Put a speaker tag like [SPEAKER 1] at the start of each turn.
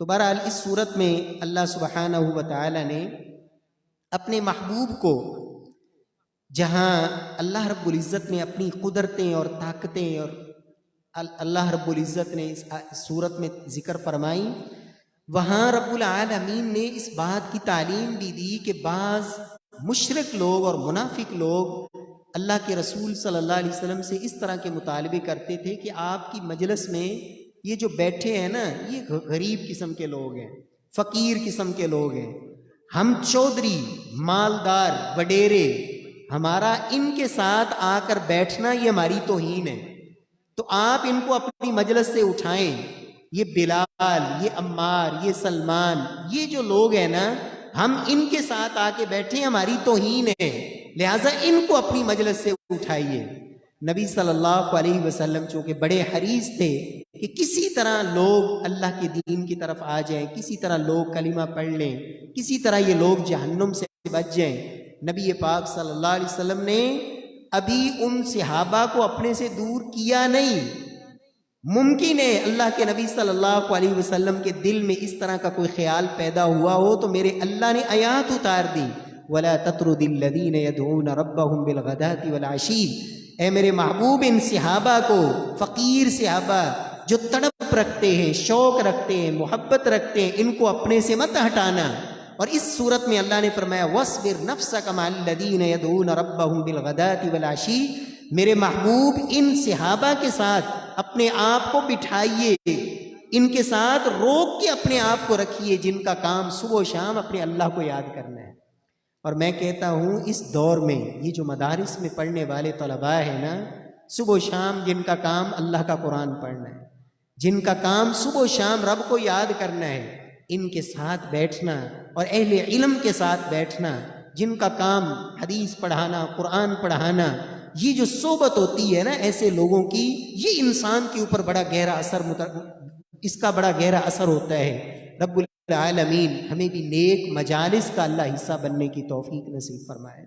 [SPEAKER 1] تو بہرحال اس صورت میں اللہ سبحانہ و تعالی نے اپنے محبوب کو جہاں اللہ رب العزت نے اپنی قدرتیں اور طاقتیں اور اللہ رب العزت نے اس صورت میں ذکر فرمائی، وہاں رب العالمین نے اس بات کی تعلیم بھی دی کہ بعض مشرک لوگ اور منافق لوگ اللہ کے رسول صلی اللہ علیہ وسلم سے اس طرح کے مطالبے کرتے تھے کہ آپ کی مجلس میں یہ جو بیٹھے ہیں نا، یہ غریب قسم کے لوگ ہیں، فقیر قسم کے لوگ ہیں، ہم چودھری مالدار وڈیرے، ہمارا ان کے ساتھ آ کر بیٹھنا یہ ہماری توہین ہے، تو آپ ان کو اپنی مجلس سے اٹھائیں۔ یہ بلال، یہ عمار، یہ سلمان، یہ جو لوگ ہیں نا، ہم ان کے ساتھ آ کے بیٹھیں، ہماری توہین ہے، لہٰذا ان کو اپنی مجلس سے اٹھائیے۔ نبی صلی اللہ علیہ وسلم چونکہ بڑے حریص تھے کہ کسی طرح لوگ اللہ کے دین کی طرف آ جائیں، کسی طرح لوگ کلمہ پڑھ لیں، کسی طرح یہ لوگ جہنم سے بچ جائیں، نبی پاک صلی اللہ علیہ وسلم نے ابھی ان صحابہ کو اپنے سے دور کیا نہیں۔ ممکن ہے اللہ کے نبی صلی اللہ علیہ وسلم کے دل میں اس طرح کا کوئی خیال پیدا ہوا ہو تو میرے اللہ نے آیات اتار دی، وَلَا تَطْرُدِ الَّذِينَ يَدْعُونَ رَبَّهُمْ بِالْغَدَاةِ وَالْعَشِيِّ، اے میرے محبوب ان صحابہ کو، فقیر صحابہ جو تڑپ رکھتے ہیں، شوق رکھتے ہیں، محبت رکھتے ہیں، ان کو اپنے سے مت ہٹانا۔ اور اس صورت میں اللہ نے فرمایا وَاصْبِرْ نَفْسَكَ مَعَ الَّذِينَ يَدْعُونَ رَبَّهُمْ بِالْغَدَاةِ وَالْعَشِيِّ، میرے محبوب ان صحابہ کے ساتھ اپنے آپ کو بٹھائیے، ان کے ساتھ روک کے اپنے آپ کو رکھیے جن کا کام صبح و شام اپنے اللہ کو یاد کرنا ہے۔ اور میں کہتا ہوں اس دور میں یہ جو مدارس میں پڑھنے والے طلباء ہیں نا، صبح و شام جن کا کام اللہ کا قرآن پڑھنا ہے، جن کا کام صبح و شام رب کو یاد کرنا ہے، ان کے ساتھ بیٹھنا اور اہل علم کے ساتھ بیٹھنا، جن کا کام حدیث پڑھانا، قرآن پڑھانا، یہ جو صحبت ہوتی ہے نا ایسے لوگوں کی، یہ انسان کے اوپر بڑا گہرا اس کا بڑا گہرا اثر ہوتا ہے۔ رب العالمین ہمیں بھی نیک مجالس کا اللہ حصہ بننے کی توفیق نصیب فرمائے۔